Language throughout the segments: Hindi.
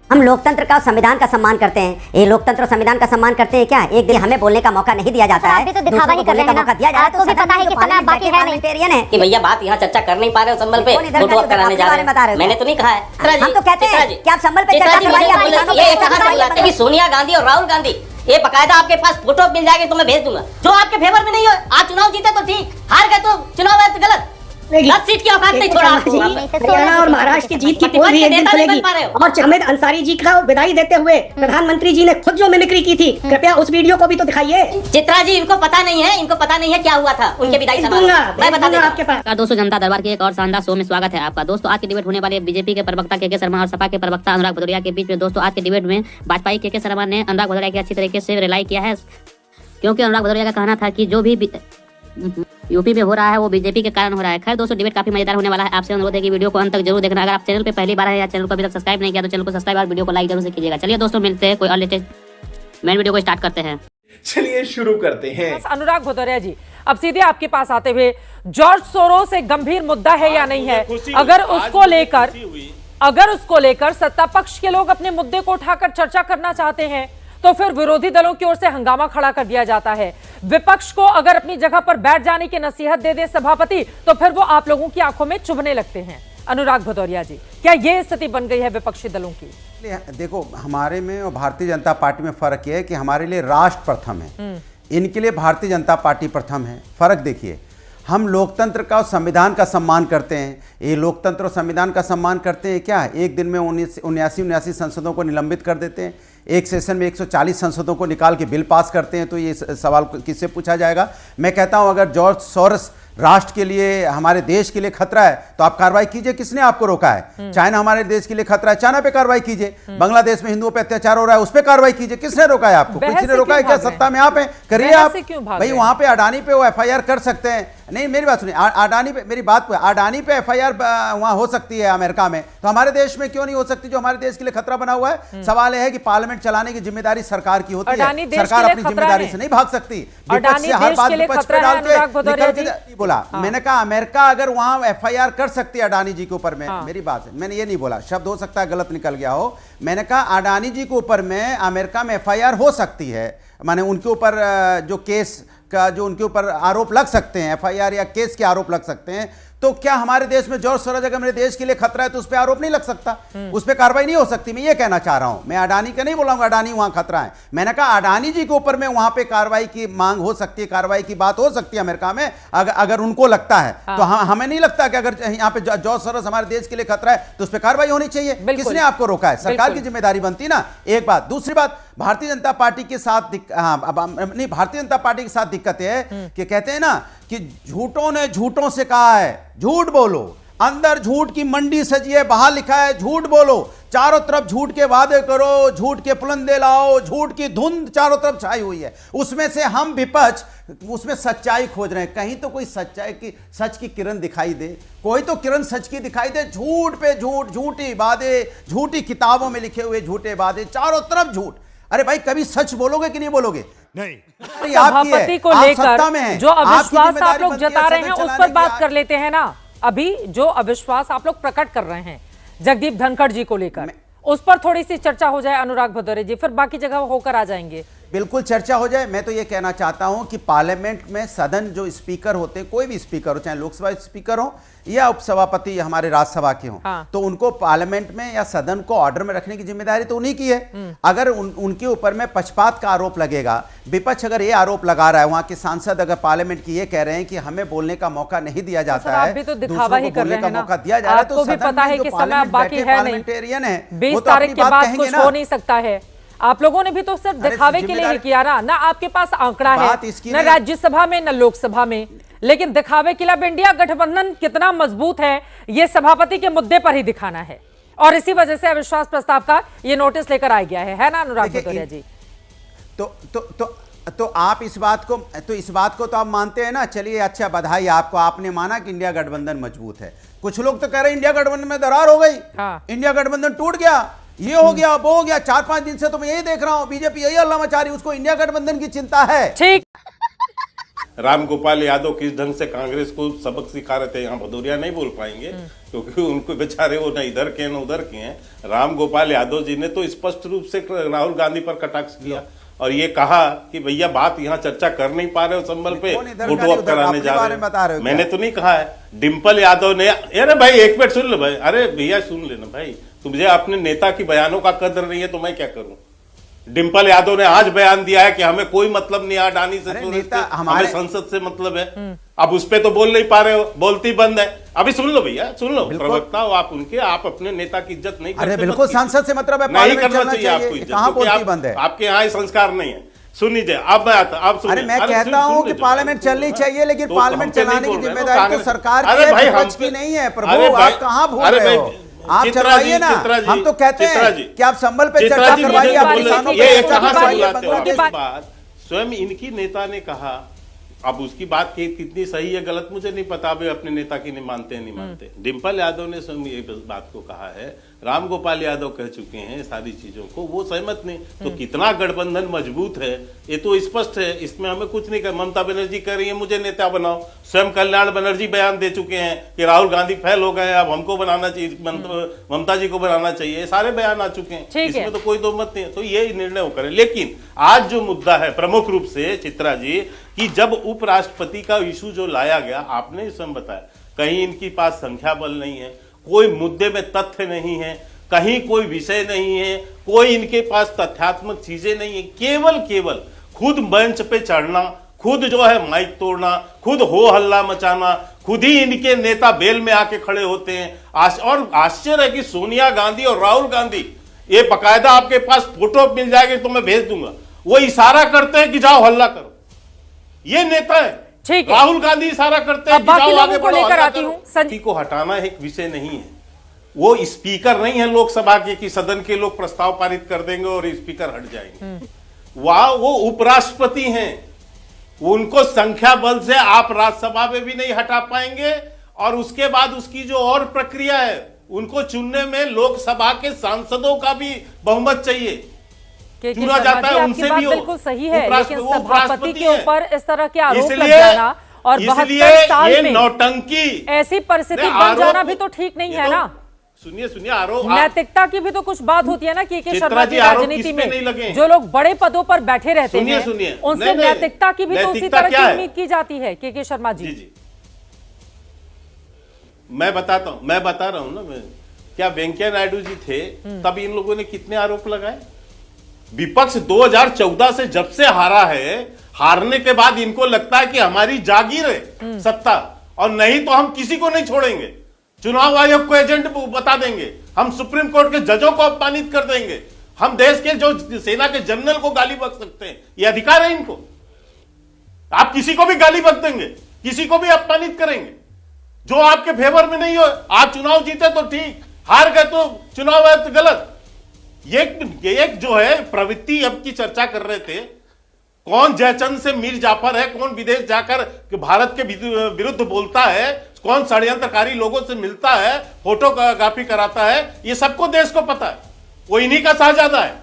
हम लोकतंत्र का संविधान का सम्मान करते हैं। ये लोकतंत्र और संविधान का सम्मान करते हैं क्या? एक दिन हमें बोलने का मौका नहीं दिया जाता है। आप भी तो दिखावा ही कर रहे हैं ना। दिया जा रहा है आपको भी पता है कि समय बाकी है नहीं कि भैया बात यहाँ चर्चा कर नहीं पा रहे हो संभल पे, फोटो आप कराने जा रहे हैं। मैंने तो नहीं कहा है। हम तो कहते हैं कि आप संभल पे चर्चा करवाइए। सोनिया गांधी और राहुल गांधी ये बकायदा आपके पास फोटो मिल जाएगी तो मैं भेज दूंगा। जो आपके फेवर में नहीं हो, आज चुनाव जीते तो ठीक, हार गए तो चुनाव है तो गलत। 10 सीट की औकात नहीं छोड़ा आपको। हरियाणा और महाराष्ट्र की जीत की पोल भी एक दिन खुलेगी। और जावेद अंसारी जी का विदाई देते हुए प्रधानमंत्री जी ने खुद जो मिमिक्री की थी, कृपया उस वीडियो को भी तो दिखाइए। चित्रा जी इनको पता नहीं है क्या हुआ था उनके विदाई समारोह। मैं बता दूंगा आपके पास। दोस्तों, जनता दरबार के एक और शानदार शो में स्वागत है आपका। दोस्तों, आज के डिबेट होने वाले बीजेपी के प्रवक्ता के शर्मा और सपा के प्रवक्ता अनुराग भदौरिया के बीच में। दोस्तों, आज के डिबेट में भाजपा के शर्मा ने अनुराग भदौरिया की अच्छी तरीके से रिलाई किया है, क्योंकि अनुराग भदौरिया का कहना था कि जो भी यूपी में हो रहा है वो बीजेपी के कारण हो रहा है। खैर दोस्तों, डिबेट काफी मजेदार होने वाला है। आपसे अनुरोध है कि वीडियो को अंत तक जरूर देखना। अगर आप चैनल पे पहली बार है या चैनल को अभी तक सब्सक्राइब नहीं किया तो चैनल को सब्सक्राइब और वीडियो को लाइक जरूर से कीजिएगा। चलिए दोस्तों, मिलते हैं कोई और लेटेस्ट मेन वीडियो को स्टार्ट करते हैं। चलिए शुरू करते हैं। अनुराग भदौरिया जी, अब सीधे आपके पास आते हुए, जॉर्ज सोरोस एक गंभीर मुद्दा है या नहीं है? अगर उसको लेकर सत्ता पक्ष के लोग अपने मुद्दे को उठाकर चर्चा करना चाहते हैं तो फिर विरोधी दलों की ओर से हंगामा खड़ा कर दिया जाता है। विपक्ष को अगर अपनी जगह पर बैठ जाने की नसीहत दे दे सभापति तो फिर वो आप लोगों की आंखों में चुभने लगते हैं। अनुराग भदौरिया जी, क्या ये स्थिति बन गई है विपक्षी दलों की? देखो, हमारे में और भारतीय जनता पार्टी में फर्क यह है कि हमारे लिए राष्ट्र प्रथम है, इनके लिए भारतीय जनता पार्टी प्रथम है। फर्क देखिए, हम लोकतंत्र का और संविधान का सम्मान करते हैं। ये लोकतंत्र और संविधान का सम्मान करते हैं क्या? एक दिन में 79 संसदों को निलंबित कर देते हैं, एक सेशन में 140 संसदों को निकाल के बिल पास करते हैं। तो ये सवाल किससे पूछा जाएगा? मैं कहता हूं, अगर जॉर्ज सोरोस राष्ट्र के लिए, हमारे देश के लिए खतरा है तो आप कार्रवाई कीजिए। किसने आपको रोका है? चाइना हमारे देश के लिए खतरा है, चाइना पे कार्रवाई कीजिए। बांग्लादेश में हिंदुओं पे अत्याचार हो रहा है, उस पर कार्रवाई कीजिए। किसने रोका है आपको? किसी ने रोका है क्या? सत्ता में आप हैं, करिए आप। भाई वहां पे अडानी पे वो FIR कर सकते हैं। नहीं, मेरी बात सुनिए, अडानी पे, मेरी बात पे, अडानी पे FIR वहां हो सकती है अमेरिका में, तो हमारे देश में क्यों नहीं हो सकती, जो हमारे देश के लिए खतरा बना हुआ है? सवाल यह है कि पार्लियामेंट चलाने की जिम्मेदारी सरकार की होती है, सरकार अपनी जिम्मेदारी से नहीं भाग सकती। विपक्ष से हर बात विपक्ष पे डाल के बोला। मैंने कहा अमेरिका अगर वहां FIR कर सकती है अडानी जी के ऊपर में, मेरी बात है, मैंने ये नहीं बोला, शब्द हो सकता है गलत निकल गया हो। मैंने कहा अडानी जी के ऊपर में अमेरिका में FIR हो सकती है, माने उनके ऊपर जो केस का, जो उनके ऊपर आरोप लग सकते हैं, FIR या केस के आरोप लग सकते हैं। तो क्या हमारे देश में जॉर्ज सोरोस अगर मेरे देश के लिए खतरा है तो उस पर आरोप नहीं लग सकता, उस पर कार्रवाई नहीं हो सकती? मैं ये कहना चाह रहा हूं। मैं अडानी का नहीं बोलूंगा अडानी वहां खतरा है, मैंने कहा अडानी जी के ऊपर में वहां पे कार्रवाई की मांग हो सकती है, कार्रवाई की बात हो सकती है अमेरिका में, अगर उनको लगता है। तो हमें नहीं लगता कि अगर यहाँ पे जॉर्ज सोरोस हमारे देश के लिए खतरा है तो उस पर कार्रवाई होनी चाहिए। किसने आपको रोका है? सरकार की जिम्मेदारी बनती ना, एक बात। दूसरी बात, भारतीय जनता पार्टी के साथ नहीं, भारतीय जनता पार्टी के साथ दिक्कत है कि कहते हैं ना कि झूठों ने झूठों से कहा है झूठ बोलो, अंदर झूठ की मंडी सजी है, बाहर लिखा है झूठ बोलो। चारों तरफ झूठ के वादे करो, झूठ के पुलंदे लाओ, झूठ की धुंध चारों तरफ छाई हुई है। उसमें से हम विपक्ष उसमें सच्चाई खोज रहे हैं, कहीं तो कोई सच्चाई की, सच की किरण दिखाई दे, कोई तो किरण सच की दिखाई दे। झूठ पे झूठ, झूठी वादे, झूठी किताबों में लिखे हुए झूठे वादे, चारों तरफ झूठ। अरे भाई, कभी सच बोलोगे कि नहीं बोलोगे? नहीं। सभापति को लेकर जो अविश्वास आप लोग जता रहे हैं उस पर बात कर लेते हैं ना। अभी जो अविश्वास आप लोग प्रकट कर रहे हैं जगदीप धनखड़ जी को लेकर, उस पर थोड़ी सी चर्चा हो जाए अनुराग भदौरिया जी, फिर बाकी जगह होकर आ जाएंगे। बिल्कुल चर्चा हो जाए। मैं तो ये कहना चाहता हूं कि पार्लियामेंट में सदन जो स्पीकर होते हैं, कोई भी स्पीकर हो, चाहे लोकसभा स्पीकर हो या उपसभापति हमारे राज्यसभा के हो, तो उनको पार्लियामेंट में या सदन को ऑर्डर में रखने की जिम्मेदारी तो उन्हीं की है। अगर उनके ऊपर में पक्षपात का आरोप लगेगा, विपक्ष अगर ये आरोप लगा रहा है, वहां के सांसद अगर पार्लियामेंट की ये कह रहे हैं कि हमें बोलने का मौका नहीं दिया जाता है, तो दिखावा ही कर रहे हैं ना। मौका दिया जा रहा है, तो पता है कि समय बाकी है नहीं, 20 तारीख के बाद कुछ हो नहीं सकता है। आप लोगों ने भी तो सिर्फ दिखावे के लिए ही किया ना आपके पास आंकड़ा है न राज्यसभा में न लोकसभा में, लेकिन दिखावे के लिए इंडिया गठबंधन कितना मजबूत है ये सभापति के मुद्दे पर ही दिखाना है, और इसी वजह से अविश्वास प्रस्ताव का ये नोटिस लेकर आ गया है ना अनुराग भदौरिया जी? तो आप इस बात को तो आप मानते हैं ना। चलिए, अच्छा, बधाई आपको, आपने माना कि इंडिया गठबंधन मजबूत है। कुछ लोग तो कह रहे हैं इंडिया गठबंधन में दरार हो गई, इंडिया गठबंधन टूट गया, ये हो गया, वो हो गया। 4-5 दिन से तो मैं यही देख रहा हूं, बीजेपी यही हल्ला मचा रही है, उसको इंडिया गठबंधन की चिंता है। ठीक। राम गोपाल यादव किस ढंग से कांग्रेस को सबक सिखा रहे थे, यहाँ भदौरिया नहीं बोल पाएंगे, क्योंकि उनको बेचारे वो न इधर के न उधर के हैं। राम गोपाल यादव जी ने तो स्पष्ट रूप से राहुल गांधी पर कटाक्ष किया और ये कहा कि भैया बात यहाँ चर्चा कर नहीं पा रहे हो संबल पे, फोटो ऑप कराने जा रहे हो। मैंने तो नहीं कहा है। डिम्पल यादव ने, अरे भाई एक मिनट सुन लो भाई, अरे भैया सुन लेना भाई, तुझे अपने नेता की बयानों का कदर नहीं है तो मैं क्या करूं। डिम्पल यादव ने आज बयान दिया है कि हमें कोई मतलब नहीं है अडानी से, हमें संसद से मतलब है। अब उस पे तो बोल नहीं पा रहे हो, बोलती बंद है। अभी सुन लो भैया, सुन लो, प्रवक्ता हो आप उनके, आप अपने नेता की इज्जत नहीं करते। अरे बिल्कुल, संसद से मतलब है, नहीं करना चाहिए आपको इज्जत, आपके यहाँ संस्कार नहीं है। सुन लीजिए, अब अरे मैं कहता हूँ कि पार्लियामेंट चलनी चाहिए, लेकिन पार्लियामेंट चलाने की जिम्मेदारी तो सरकार की नहीं है। प्रभु आप कहाँ भूल रहे हो, आप चलवाइए ना। हम तो कहते हैं कि आप संबल पे चर्चा करवाइए, आप किसानों पे। स्वयं इनकी नेता ने कहा, अब उसकी बात कितनी सही है गलत मुझे नहीं पता, वे अपने नेता की नहीं मानते नहीं मानते। डिम्पल यादव ने स्वयं ये बात को कहा है, राम गोपाल यादव कह चुके हैं सारी चीजों को, वो सहमत नहीं। तो कितना गठबंधन मजबूत है ये तो स्पष्ट है, इसमें हमें कुछ नहीं कर। ममता बनर्जी कह रही है मुझे नेता बनाओ, स्वयं कल्याण बनर्जी बयान दे चुके हैं कि राहुल गांधी फेल हो गए, अब हमको बनाना चाहिए, ममता जी को बनाना चाहिए, सारे बयान आ चुके हैं, इसमें तो कोई दो मत नहीं है। तो ये निर्णय वो करें। लेकिन आज जो मुद्दा है प्रमुख रूप से चित्रा जी, कि जब उपराष्ट्रपति का इशू जो लाया गया, आपने स्वयं बताया, कहीं इनके पास संख्या बल नहीं है, कोई मुद्दे में तथ्य नहीं है, कहीं कोई विषय नहीं है, कोई इनके पास तथ्यात्मक चीजें नहीं है, केवल खुद मंच पे चढ़ना, खुद जो है माइक तोड़ना, खुद हो हल्ला मचाना, खुद ही इनके नेता बेल में आके खड़े होते हैं। और आश्चर्य है कि सोनिया गांधी और राहुल गांधी, ये बकायदा आपके पास फोटो मिल जाएगी तो मैं भेज दूंगा, वो इशारा करते हैं कि जाओ हल्ला करो। ये नेता है, ठीक है। राहुल गांधी इशारा करते हैं कि जाओ आगे बढ़ो, लेकर आती हूं। संजय को हटाना एक विषय नहीं है, वो स्पीकर नहीं है लोकसभा के कि सदन के लोग प्रस्ताव पारित कर देंगे और स्पीकर हट जाएंगे। वो उपराष्ट्रपति हैं, उनको संख्या बल से आप राज्यसभा में भी नहीं हटा पाएंगे। और उसके बाद उसकी जो और प्रक्रिया है, उनको चुनने में लोकसभा के सांसदों का भी बहुमत चाहिए, चुना जाता है, उनसे भी बिल्कुल सही है, लेकिन सभापति के ऊपर इस तरह के आरोप लग जाना और 72 साल में नौटंकी ऐसी परिस्थिति बन जाना भी तो ठीक नहीं है ना। सुनिए आरोप, नैतिकता की भी तो के शर्मा की राजनीति में जो लोग बड़े पदों पर बैठे रहते हैं, उनसे नैतिकता की भी तो उसी तरह की उम्मीद की जाती है। के शर्मा जी, मैं बता रहा हूं ना, क्या वेंकैया नायडू जी थे तब इन लोगों ने कितने आरोप लगाए। विपक्ष 2014 से जब से हारा है, हारने के बाद इनको लगता है कि हमारी जागीर है सत्ता, और नहीं तो हम किसी को नहीं छोड़ेंगे, चुनाव आयोग को एजेंट बता देंगे, हम सुप्रीम कोर्ट के जजों को अपमानित कर देंगे, हम देश के जो सेना के जनरल को गाली बक सकते हैं, ये अधिकार है इनको। आप किसी को भी गाली बक देंगे, किसी को भी अपमानित करेंगे, जो आपके फेवर में नहीं हो। आप चुनाव जीते तो ठीक, हार गए तो चुनाव है तो गलत। ये एक जो है प्रवृत्ति अब की चर्चा कर रहे थे, कौन जयचंद से मीर जाफर है, कौन विदेश जाकर भारत के विरुद्ध बोलता है, कौन षड्यंत्रकारी लोगों से मिलता है, फोटोग्राफी कराता है, ये सबको देश को पता है। वो इन्हीं का शाहजादा है,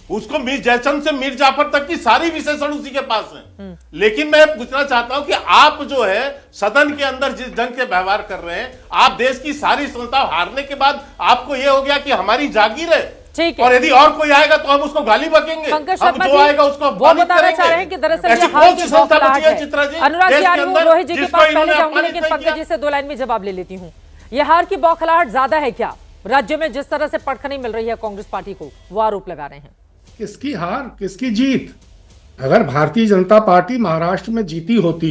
उसको मीर जयचंद से मीर जाफर तक की सारी विशेषण उसी के पास है। लेकिन मैं पूछना चाहता हूं कि आप जो है सदन के अंदर जिस ढंग से व्यवहार कर रहे हैं, आप देश की सारी संस्था हारने के बाद आपको यह हो गया कि हमारी जागीर है, ठीक है, और यदि और कोई आएगा तो हम उसको गाली बकेंगे, हम जो आएगा उसको वो बताना चाह रहे हैं कि दरअसल ये हार की बौखलाहट है। अनुराग जी, रोहित जी के पास पहले जाऊंगी, लेकिन पंकज जी से 2 लाइन में जवाब ले लेती हूँ। ये हार की बौखलाहट ज्यादा है क्या? राज्य में जिस तरह से पटखनी मिल रही है कांग्रेस पार्टी को, वो आरोप लगा रहे हैं। किसकी हार किसकी जीत? अगर भारतीय जनता पार्टी महाराष्ट्र में जीती होती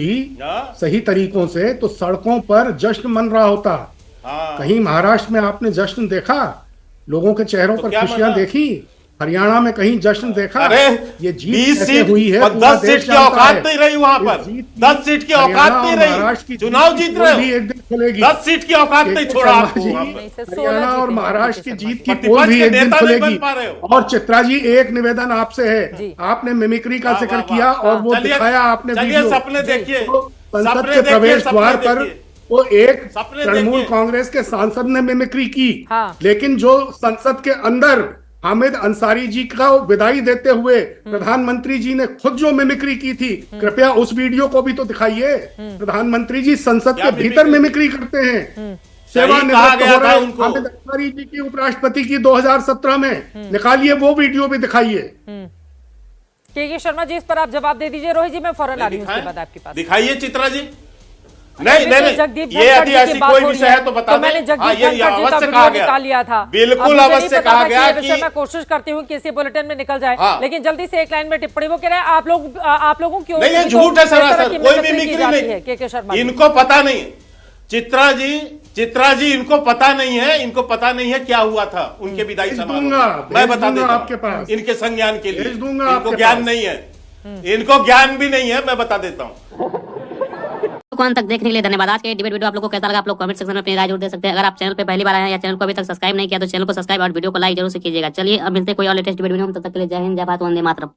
सही तरीकों से तो सड़कों पर जश्न मन रहा होता। कहीं महाराष्ट्र में आपने जश्न देखा? लोगों के चेहरों पर खुशियां देखी? हरियाणा में कहीं जश्न देखा? अरे ये जीत कैसे हुई है? 10 सीट की औकात नहीं रही वहां पर, 10 सीट की औकात नहीं रही, चुनाव जीत रहे हो, एक दिन खुलेगी। 10 सीट की औकात नहीं छोड़ा आपको। हरियाणा और महाराष्ट्र की जीत की पोल भी एक दिन खुलेगी। और चित्रा जी, एक निवेदन आपसे है, आपने मिमिक्री का जिक्र किया और वो दिखाया आपने वीडियो, सपने देखिए, संसद के प्रवेश द्वार पर वो एक तृणमूल कांग्रेस के सांसद ने मिमिक्री की, लेकिन जो संसद के अंदर हामिद अंसारी जी का विदाई देते हुए प्रधानमंत्री जी ने खुद जो मिमिक्री की थी, कृपया उस वीडियो को भी तो दिखाइए। प्रधानमंत्री जी संसद के भीतर मिमिक्री करते हैं, सेवानिवृत्त हो रहे हामिद अंसारी जी की उपराष्ट्रपति की 2017 में। निकालिए वो वीडियो भी दिखाइए। के शर्मा जी, इस पर आप जवाब दे दीजिए। रोहित जी, मैं फौरन आ रही हूं उसके बाद आपके पास। दिखाइए चित्रा जी। नहीं, ये ऐसी कोई विषय है तो बता दें। मैंने जगदीप धनखड़ जी का वीडियो निकाल लिया था। बिल्कुल अवश्य कहा गया कि मैं कोशिश करती हूँ कि इसी बुलेटिन में निकल जाए, लेकिन जल्दी से एक लाइन में टिप्पणी। वो कह रहे हैं आप लोगों की नहीं, ये झूठ है सरासर, कोई मिमिक्री नहीं। के शर्मा इनको पता नहीं। चित्रा जी इनको पता नहीं है, इनको पता नहीं है क्या हुआ था उनके विदाई समारोह। मैं बता देता हूँ इनके संज्ञान के लिए। इनको ज्ञान नहीं है, इनको ज्ञान भी नहीं है, मैं बता देता हूँ। अंत तक देखने के लिए धन्यवाद। आज के डिबेट वीडियो आप लोगों को कैसा लगा, आप लोग कमेंट सेक्शन में अपनी राय जरूर दे सकते हैं। अगर आप चैनल पे पहली बार आए हैं या चैनल को अभी तक सब्सक्राइब नहीं किया तो चैनल को सब्सक्राइब और वीडियो को लाइक जरूर से कीजिएगा। चलिए अब मिलते हैं कोई और लेटेस्ट वीडियो में। तब तक के लिए जय हिंद, जय भारत, वंदे मातरम।